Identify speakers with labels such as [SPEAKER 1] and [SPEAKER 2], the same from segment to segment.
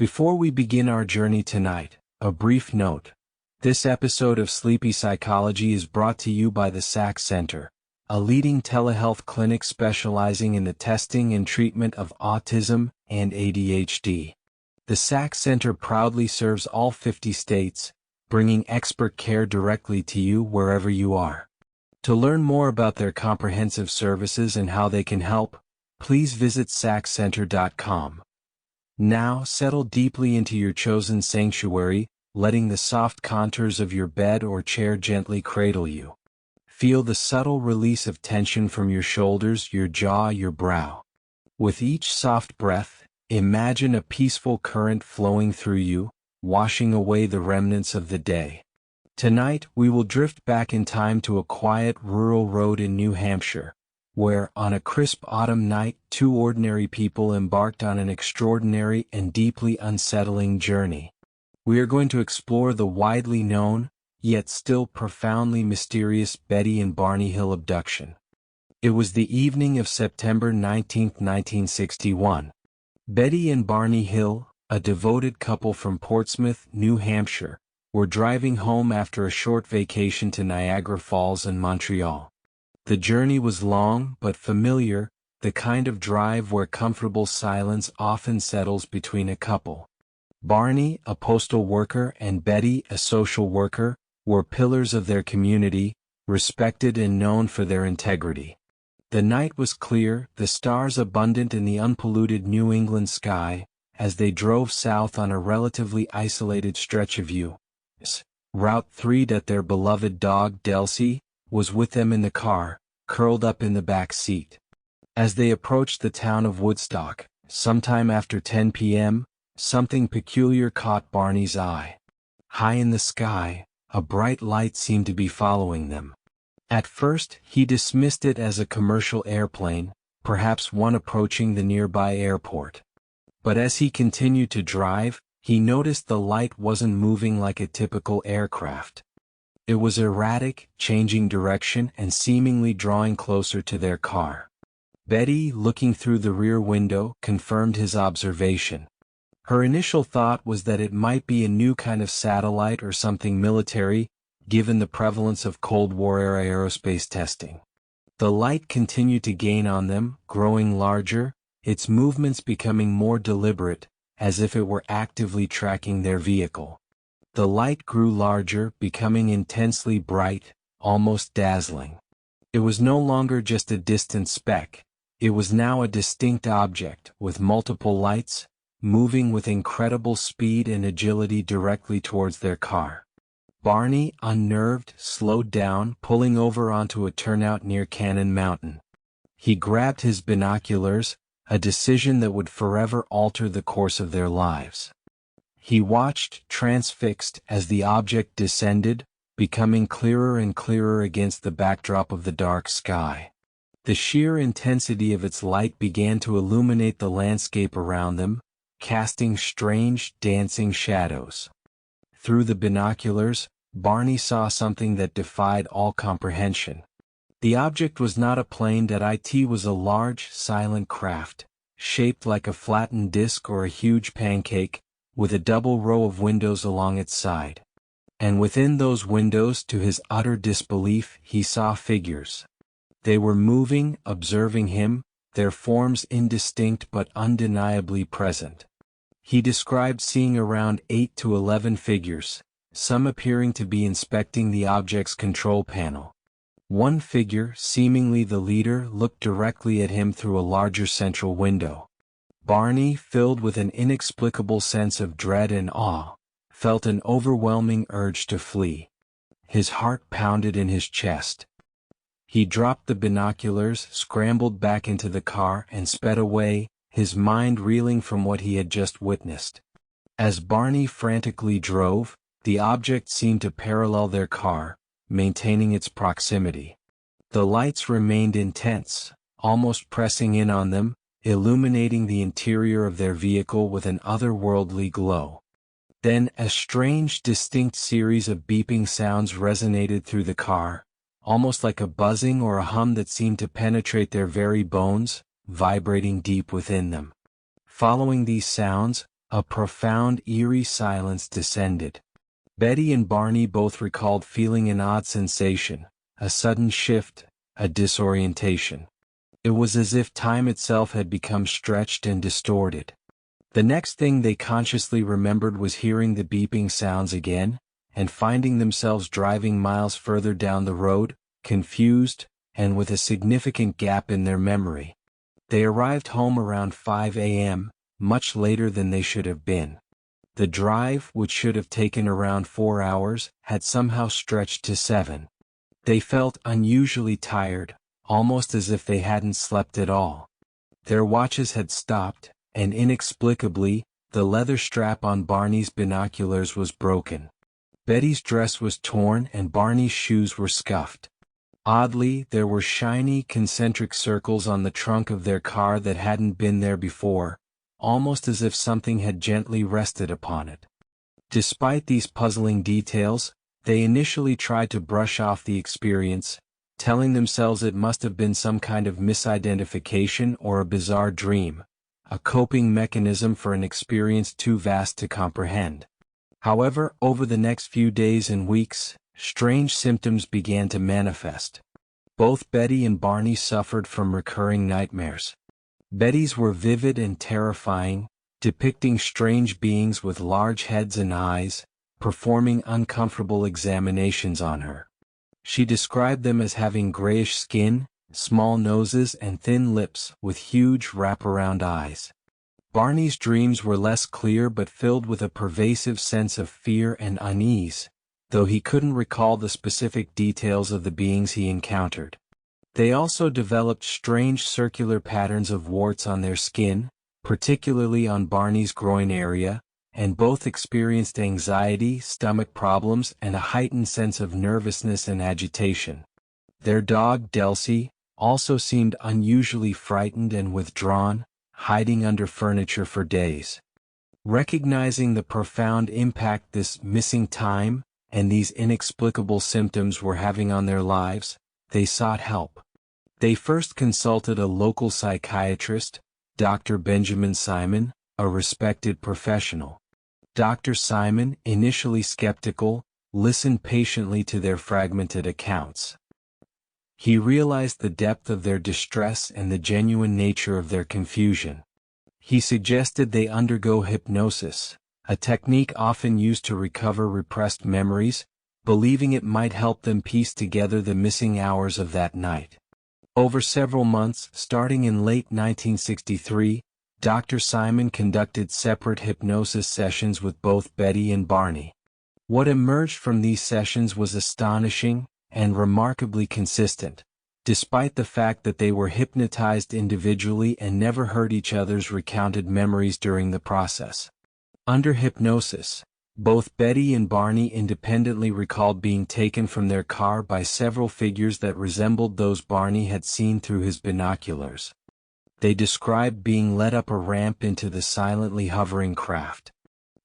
[SPEAKER 1] Before we begin our journey tonight, a brief note. This episode of Sleepy Psychology is brought to you by the SAC Center, a leading telehealth clinic specializing in the testing and treatment of autism and ADHD. The SAC Center proudly serves all 50 states, bringing expert care directly to you wherever you are. To learn more about their comprehensive services and how they can help, please visit saccenter.com. Now settle deeply into your chosen sanctuary, letting the soft contours of your bed or chair gently cradle you. Feel the subtle release of tension from your shoulders, your jaw, your brow. With each soft breath, imagine a peaceful current flowing through you, washing away the remnants of the day. Tonight, we will drift back in time to a quiet rural road in New Hampshire, where, on a crisp autumn night, two ordinary people embarked on an extraordinary and deeply unsettling journey. We are going to explore the widely known, yet still profoundly mysterious Betty and Barney Hill abduction. It was the evening of September 19, 1961. Betty and Barney Hill, a devoted couple from Portsmouth, New Hampshire, were driving home after a short vacation to Niagara Falls and Montreal. The journey was long but familiar, the kind of drive where comfortable silence often settles between a couple. Barney, a postal worker, and Betty, a social worker, were pillars of their community, respected and known for their integrity. The night was clear, the stars abundant in the unpolluted New England sky, as they drove south on a relatively isolated stretch of Route 3. Their beloved dog, Delcy, was with them in the car, curled up in the back seat. As they approached the town of Woodstock, sometime after 10 p.m., something peculiar caught Barney's eye. High in the sky, a bright light seemed to be following them. At first, he dismissed it as a commercial airplane, perhaps one approaching the nearby airport. But as he continued to drive, he noticed the light wasn't moving like a typical aircraft. It was erratic, changing direction and seemingly drawing closer to their car. Betty, looking through the rear window, confirmed his observation. Her initial thought was that it might be a new kind of satellite or something military, given the prevalence of Cold War-era aerospace testing. The light continued to gain on them, growing larger, its movements becoming more deliberate, as if it were actively tracking their vehicle. The light grew larger, becoming intensely bright, almost dazzling. It was no longer just a distant speck, it was now a distinct object, with multiple lights, moving with incredible speed and agility directly towards their car. Barney, unnerved, slowed down, pulling over onto a turnout near Cannon Mountain. He grabbed his binoculars, a decision that would forever alter the course of their lives. He watched, transfixed, as the object descended, becoming clearer and clearer against the backdrop of the dark sky. The sheer intensity of its light began to illuminate the landscape around them, casting strange, dancing shadows. Through the binoculars, Barney saw something that defied all comprehension. The object was not a plane. It was a large, silent craft, shaped like a flattened disc or a huge pancake, with a double row of windows along its side. And within those windows, to his utter disbelief, he saw figures. They were moving, observing him, their forms indistinct but undeniably present. He described seeing around 8 to 11 figures, some appearing to be inspecting the object's control panel. One figure, seemingly the leader, looked directly at him through a larger central window. Barney, filled with an inexplicable sense of dread and awe, felt an overwhelming urge to flee. His heart pounded in his chest. He dropped the binoculars, scrambled back into the car, and sped away, his mind reeling from what he had just witnessed. As Barney frantically drove, the object seemed to parallel their car, maintaining its proximity. The lights remained intense, almost pressing in on them, illuminating the interior of their vehicle with an otherworldly glow. Then a strange, distinct series of beeping sounds resonated through the car, almost like a buzzing or a hum that seemed to penetrate their very bones, vibrating deep within them. Following these sounds, A profound, eerie silence descended. Betty and Barney both recalled feeling an odd sensation, a sudden shift, a disorientation. It was as if time itself had become stretched and distorted. The next thing they consciously remembered was hearing the beeping sounds again, and finding themselves driving miles further down the road, confused, and with a significant gap in their memory. They arrived home around 5 a.m., much later than they should have been. The drive, which should have taken around 4 hours, had somehow stretched to 7. They felt unusually tired, almost as if they hadn't slept at all. Their watches had stopped, and inexplicably, the leather strap on Barney's binoculars was broken. Betty's dress was torn and Barney's shoes were scuffed. Oddly, there were shiny, concentric circles on the trunk of their car that hadn't been there before, almost as if something had gently rested upon it. Despite these puzzling details, they initially tried to brush off the experience, telling themselves it must have been some kind of misidentification or a bizarre dream, a coping mechanism for an experience too vast to comprehend. However, over the next few days and weeks, strange symptoms began to manifest. Both Betty and Barney suffered from recurring nightmares. Betty's were vivid and terrifying, depicting strange beings with large heads and eyes, performing uncomfortable examinations on her. She described them as having grayish skin, small noses and thin lips with huge wraparound eyes. Barney's dreams were less clear but filled with a pervasive sense of fear and unease, though he couldn't recall the specific details of the beings he encountered. They also developed strange circular patterns of warts on their skin, particularly on Barney's groin area, and both experienced anxiety, stomach problems, and a heightened sense of nervousness and agitation. Their dog, Delcy, also seemed unusually frightened and withdrawn, hiding under furniture for days. Recognizing the profound impact this missing time and these inexplicable symptoms were having on their lives, they sought help. They first consulted a local psychiatrist, Dr. Benjamin Simon, a respected professional. Dr. Simon, initially skeptical, listened patiently to their fragmented accounts. He realized the depth of their distress and the genuine nature of their confusion. He suggested they undergo hypnosis, a technique often used to recover repressed memories, believing it might help them piece together the missing hours of that night. Over several months, starting in late 1963, Dr. Simon conducted separate hypnosis sessions with both Betty and Barney. What emerged from these sessions was astonishing and remarkably consistent, despite the fact that they were hypnotized individually and never heard each other's recounted memories during the process. Under hypnosis, both Betty and Barney independently recalled being taken from their car by several figures that resembled those Barney had seen through his binoculars. They described being led up a ramp into the silently hovering craft.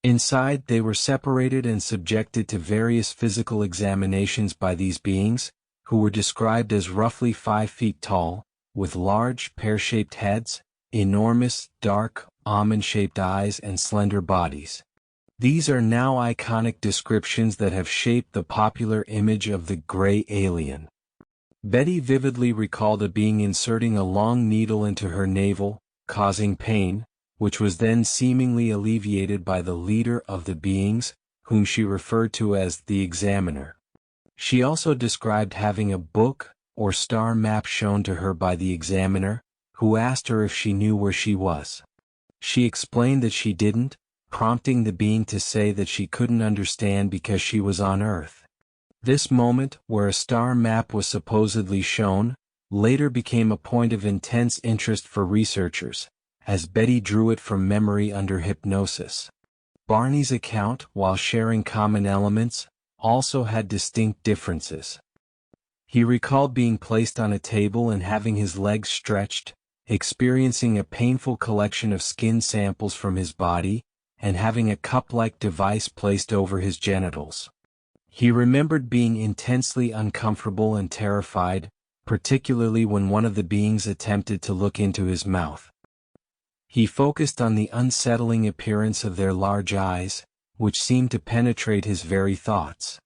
[SPEAKER 1] Inside, they were separated and subjected to various physical examinations by these beings, who were described as roughly 5 feet tall, with large, pear-shaped heads, enormous, dark, almond-shaped eyes and slender bodies. These are now iconic descriptions that have shaped the popular image of the gray alien. Betty vividly recalled a being inserting a long needle into her navel, causing pain, which was then seemingly alleviated by the leader of the beings, whom she referred to as the examiner. She also described having a book or star map shown to her by the examiner, who asked her if she knew where she was. She explained that she didn't, prompting the being to say that she couldn't understand because she was on Earth. This moment, where a star map was supposedly shown, later became a point of intense interest for researchers, as Betty drew it from memory under hypnosis. Barney's account, while sharing common elements, also had distinct differences. He recalled being placed on a table and having his legs stretched, experiencing a painful collection of skin samples from his body, and having a cup-like device placed over his genitals. He remembered being intensely uncomfortable and terrified, particularly when one of the beings attempted to look into his mouth. He focused on the unsettling appearance of their large eyes, which seemed to penetrate his very thoughts.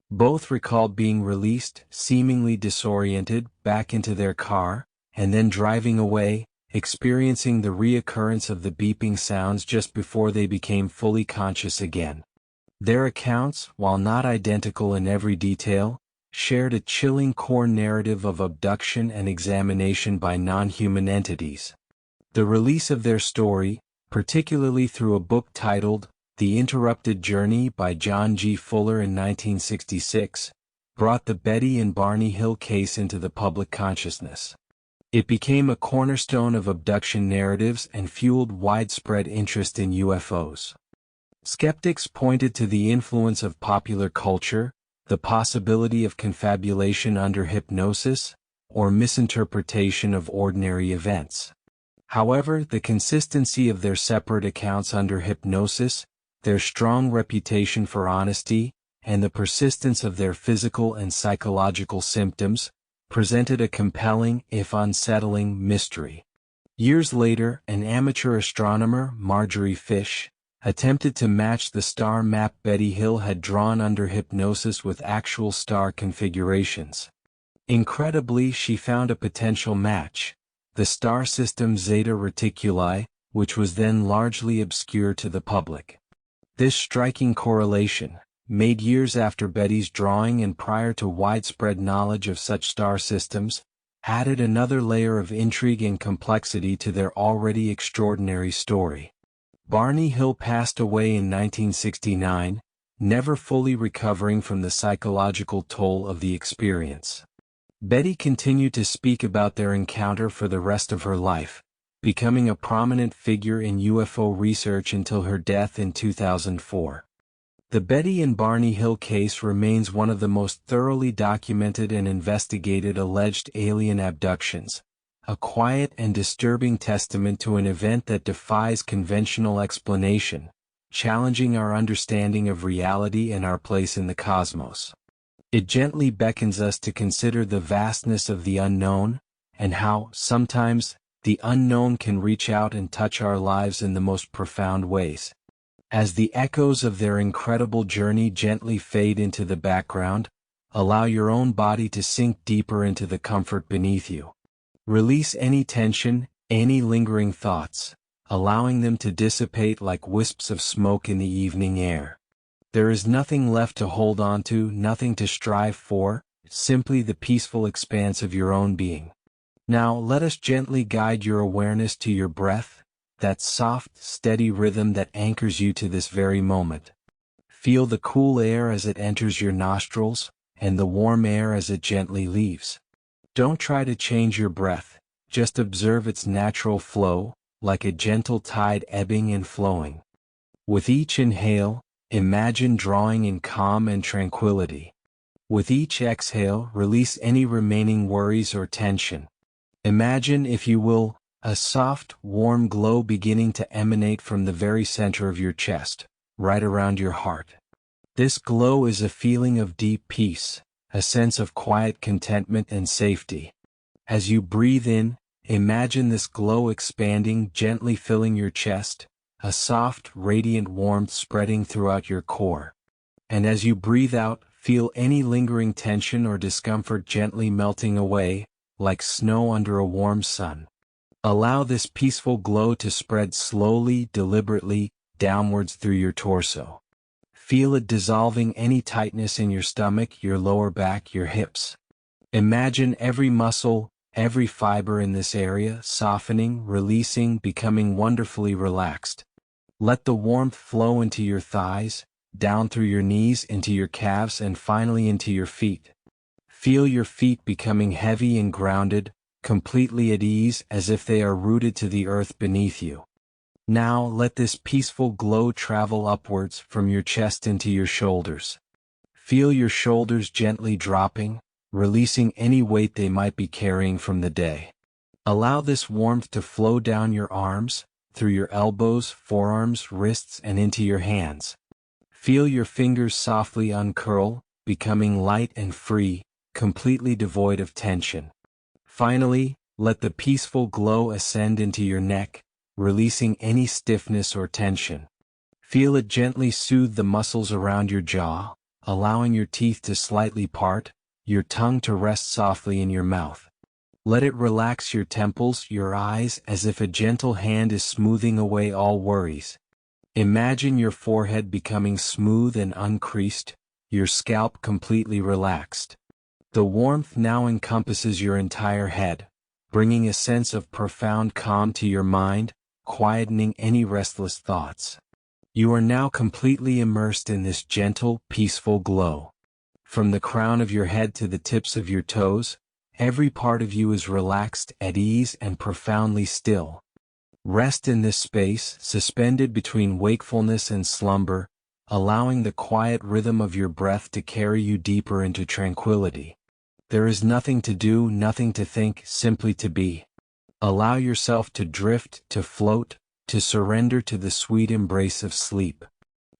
[SPEAKER 1] Both recalled being released, seemingly disoriented, back into their car, and then driving away, experiencing the reoccurrence of the beeping sounds just before they became fully conscious again. Their accounts, while not identical in every detail, shared a chilling core narrative of abduction and examination by non-human entities. The release of their story, particularly through a book titled The Interrupted Journey by John G. Fuller in 1966, brought the Betty and Barney Hill case into the public consciousness. It became a cornerstone of abduction narratives and fueled widespread interest in UFOs. Skeptics pointed to the influence of popular culture, the possibility of confabulation under hypnosis, or misinterpretation of ordinary events. However, the consistency of their separate accounts under hypnosis, their strong reputation for honesty, and the persistence of their physical and psychological symptoms, presented a compelling, if unsettling, mystery. Years later, an amateur astronomer, Marjorie Fish, attempted to match the star map Betty Hill had drawn under hypnosis with actual star configurations. Incredibly, she found a potential match, the star system Zeta Reticuli, which was then largely obscure to the public. This striking correlation, made years after Betty's drawing and prior to widespread knowledge of such star systems, added another layer of intrigue and complexity to their already extraordinary story. Barney Hill passed away in 1969, never fully recovering from the psychological toll of the experience. Betty continued to speak about their encounter for the rest of her life, becoming a prominent figure in UFO research until her death in 2004. The Betty and Barney Hill case remains one of the most thoroughly documented and investigated alleged alien abductions, a quiet and disturbing testament to an event that defies conventional explanation, challenging our understanding of reality and our place in the cosmos. It gently beckons us to consider the vastness of the unknown, and how, sometimes, the unknown can reach out and touch our lives in the most profound ways. As the echoes of their incredible journey gently fade into the background, allow your own body to sink deeper into the comfort beneath you. Release any tension, any lingering thoughts, allowing them to dissipate like wisps of smoke in the evening air. There is nothing left to hold on to, nothing to strive for, simply the peaceful expanse of your own being. Now let us gently guide your awareness to your breath, that soft, steady rhythm that anchors you to this very moment. Feel the cool air as it enters your nostrils, and the warm air as it gently leaves. Don't try to change your breath, just observe its natural flow, like a gentle tide ebbing and flowing. With each inhale, imagine drawing in calm and tranquility. With each exhale, release any remaining worries or tension. Imagine, if you will, a soft, warm glow beginning to emanate from the very center of your chest, right around your heart. This glow is a feeling of deep peace, a sense of quiet contentment and safety. As you breathe in, imagine this glow expanding, gently filling your chest, a soft, radiant warmth spreading throughout your core. And as you breathe out, feel any lingering tension or discomfort gently melting away, like snow under a warm sun. Allow this peaceful glow to spread slowly, deliberately, downwards through your torso. Feel it dissolving any tightness in your stomach, your lower back, your hips. Imagine every muscle, every fiber in this area softening, releasing, becoming wonderfully relaxed. Let the warmth flow into your thighs, down through your knees, into your calves, and finally into your feet. Feel your feet becoming heavy and grounded, completely at ease, as if they are rooted to the earth beneath you. Now let this peaceful glow travel upwards from your chest into your shoulders. Feel your shoulders gently dropping, releasing any weight they might be carrying from the day. Allow this warmth to flow down your arms, through your elbows, forearms, wrists, and into your hands. Feel your fingers softly uncurl, becoming light and free, completely devoid of tension. Finally, let the peaceful glow ascend into your neck, releasing any stiffness or tension. Feel it gently soothe the muscles around your jaw, allowing your teeth to slightly part, your tongue to rest softly in your mouth. Let it relax your temples, your eyes, as if a gentle hand is smoothing away all worries. Imagine your forehead becoming smooth and uncreased, your scalp completely relaxed. The warmth now encompasses your entire head, bringing a sense of profound calm to your mind, quietening any restless thoughts. You are now completely immersed in this gentle, peaceful glow. From the crown of your head to the tips of your toes, every part of you is relaxed, at ease, and profoundly still. Rest in this space, suspended between wakefulness and slumber, allowing the quiet rhythm of your breath to carry you deeper into tranquility. There is nothing to do, nothing to think, simply to be. Allow yourself to drift, to float, to surrender to the sweet embrace of sleep.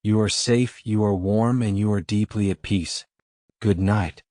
[SPEAKER 1] You are safe, you are warm, and you are deeply at peace. Good night.